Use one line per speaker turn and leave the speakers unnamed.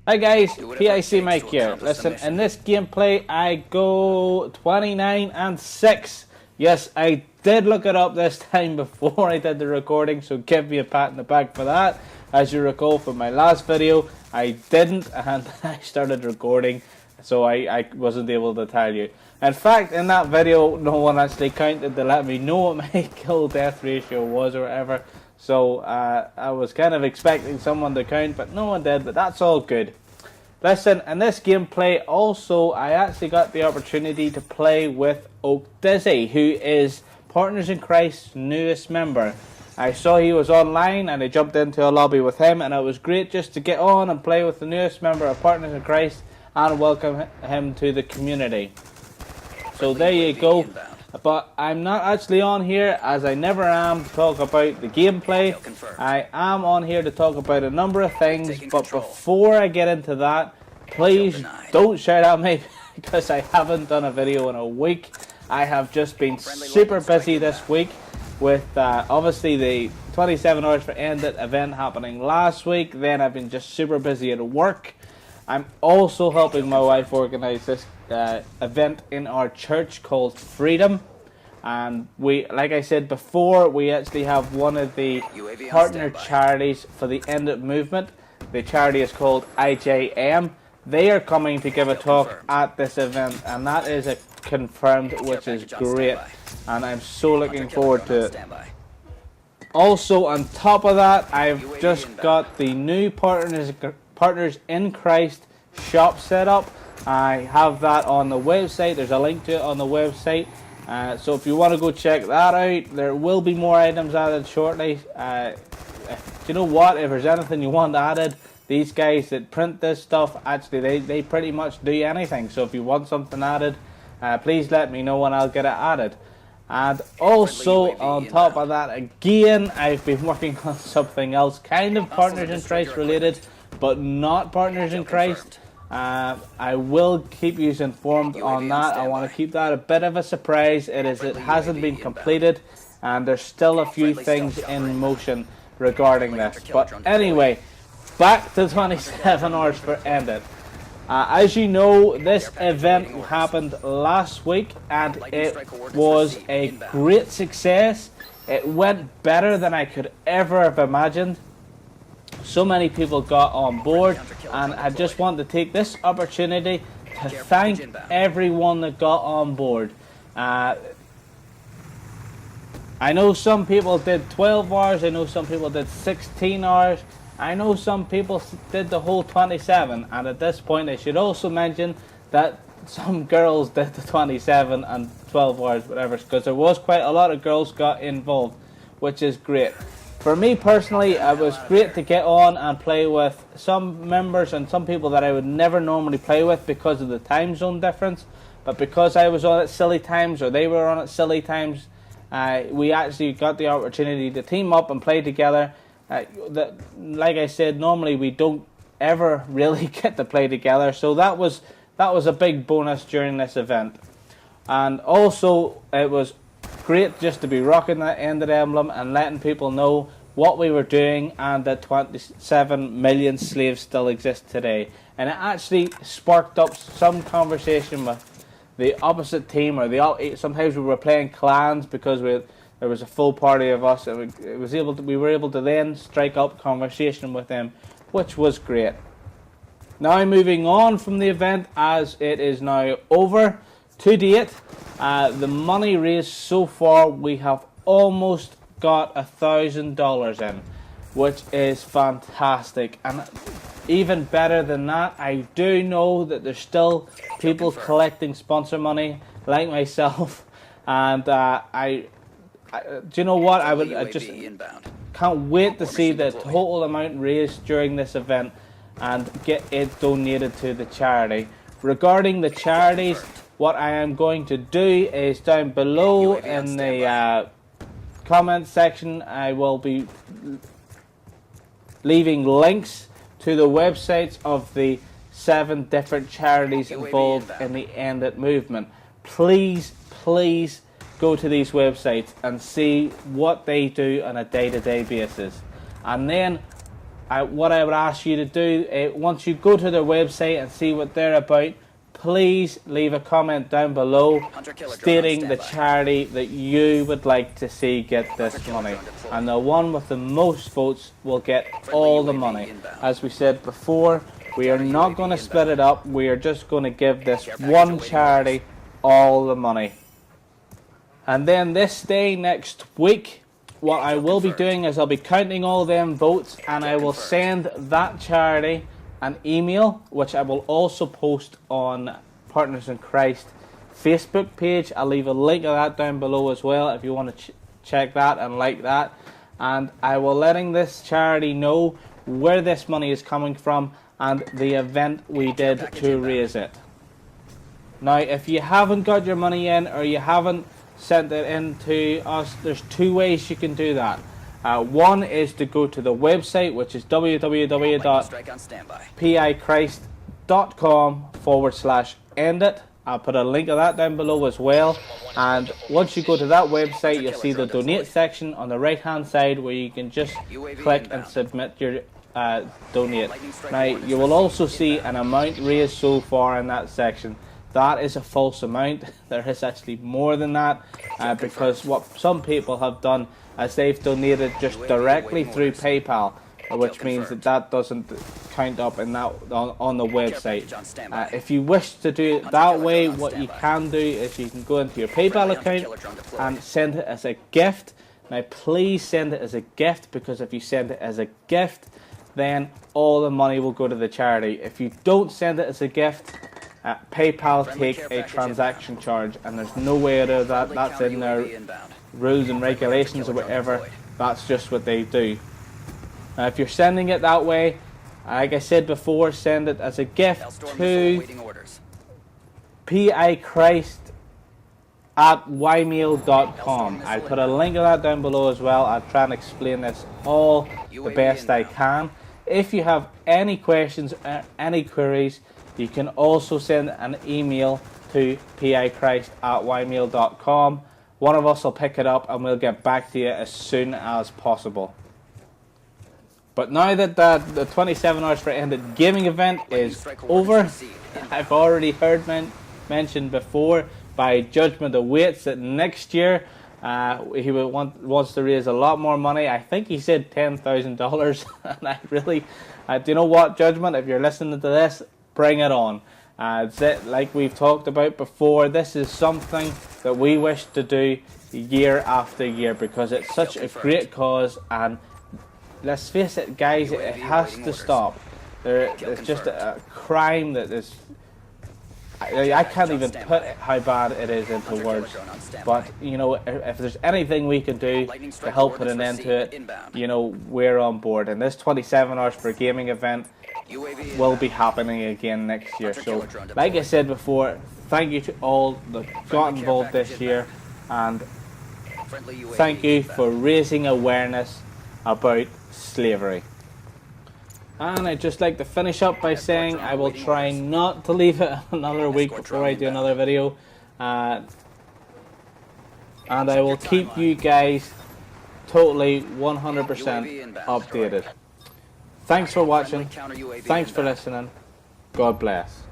Hi guys, PIC Mike here. Listen, in this gameplay I go 29-6. Yes, I did look it up this time before I did the recording, so give me a pat in the back for that. As you recall from my last video, I didn't, and I started recording, so I wasn't able to tell you. In fact, in that video, no one actually counted to let me know what my kill-death ratio was or whatever. So I was kind of expecting someone to count, but no one did, but that's all good. Listen, in this gameplay also, I actually got the opportunity to play with Oak Dizzy, who is Partners in Christ's newest member. I saw he was online and I jumped into a lobby with him, and it was great just to get on and play with the newest member of Partners in Christ and welcome him to the community. So there you go. But I'm not actually on here, as I never am, to talk about the gameplay. I am on here to talk about a number of things, but before I get into that, please don't shout at me because I haven't done a video in a week. I have just been super busy this week with obviously the 27 Hours for Ended event happening last week. Then I've been just super busy at work. I'm also helping my wife organise this event in our church called Freedom, and we, like I said before, we actually have one of the partner charities for the End It movement. The charity is called IJM. They are coming to give a talk at this event, and that is a confirmed, which is great, and I'm so looking forward to it. Also, on top of that, I've just got the new Partners in Christ shop set up. I have that on the website. There's a link to it on the website. So if you want to go check that out, there will be more items added shortly. Do you know what? If there's anything you want added, these guys that print this stuff, actually, they pretty much do anything. So if you want something added, please let me know and I'll get it added. And also, on top of that, again, I've been working on something else, kind of Partners in Christ related, but not Partners in Christ. I will keep you informed on that. I want to keep that a bit of a surprise. It hasn't been completed, and there's still a few things in motion regarding this. But anyway, back to 27 Hours for Ended. As you know, this event happened last week, and it was a great success. It went better than I could ever have imagined. So many people got on board, and I just want to take this opportunity to thank everyone that got on board. I know some people did 12 hours, I know some people did 16 hours, I know some people did the whole 27, and at this point I should also mention that some girls did the 27 and 12 hours, whatever, because there was quite a lot of girls got involved, which is great. For me personally, it was great to get on and play with some members and some people that I would never normally play with because of the time zone difference. But because I was on at silly times, or they were on at silly times, we actually got the opportunity to team up and play together. Like I said, normally we don't ever really get to play together, so that was a big bonus during this event. And also, it was great just to be rocking that Ended emblem and letting people know what we were doing, and that 27 million slaves still exist today. And it actually sparked up some conversation with the opposite team, or sometimes we were playing clans because there was a full party of us, and we were able to then strike up conversation with them, which was great. Now moving on from the event, as it is now over to date. The money raised so far, we have almost got $1,000 in, which is fantastic. And even better than that, I do know that there's still people collecting sponsor money like myself, and do you know what? I just can't wait to see the total amount raised during this event and get it donated to the charity. Regarding the charities, what I am going to do is down below in the comment section, I will be leaving links to the websites of the 7 different charities involved in the End It movement. Please go to these websites and see what they do on a day-to-day basis. And then what I would ask you to do, once you go to their website and see what they're about, please leave a comment down below stating the charity that you would like to see get this money. And the one with the most votes will get all the money. As we said before, we are not going to split it up. We are just going to give this one charity all the money. And then this day next week, what I will be doing is I'll be counting all them votes, and I will send that charity an email, which I will also post on Partners in Christ Facebook page. I'll leave a link of that down below as well if you want to check that and like that. And I will letting this charity know where this money is coming from and the event we did to raise it. Now, if you haven't got your money in, or you haven't sent it in to us, there's two ways you can do that. One is to go to the website, which is www.pichrist.com/endit. I'll put a link of that down below as well. And once you go to that website, you'll see the donate section on the right hand side, where you can just click and submit your donate. Now, you will also see an amount raised so far in that section. That is a false amount. There is actually more than that, because what some people have done is they've donated just directly through PayPal, which means that doesn't count up in that on the website. If you wish to do it that way, what you can do is you can go into your PayPal account and send it as a gift. Now, please send it as a gift, because if you send it as a gift, then all the money will go to the charity. If you don't send it as a gift, PayPal take a transaction charge, and there's no way out of that. That's in their rules and regulations or whatever. That's just what they do. Now, if you're sending it that way, like I said before, send it as a gift to pichrist@ymail.com. I'll put a link of that down below as well. I'll try and explain this all the best I can. If you have any questions or any queries, you can also send an email to pichrist@ymail.com. One of us will pick it up and we'll get back to you as soon as possible. But now that the 27 Hours for Ended gaming event is over, I've already heard mentioned before by Judgment awaits that next year he wants to raise a lot more money. I think he said $10,000, and I really, do you know what, Judgment? If you're listening to this, bring it on. Like we've talked about before, this is something that we wish to do year after year, because it's such a great cause, and let's face it, guys, it has to stop. It's just a crime that is... I can't even put how bad it is into words. But, you know, if there's anything we can do to help put an end to it, you know, we're on board. And this 27 Hours for Gaming event will be happening again next year. So, like I said before, thank you to all that got involved this year, and thank you for raising awareness about slavery. And I'd just like to finish up by saying I will try not to leave it another week before I do another video, and I will keep you guys totally 100% updated. Thanks for watching, thanks for listening, God bless.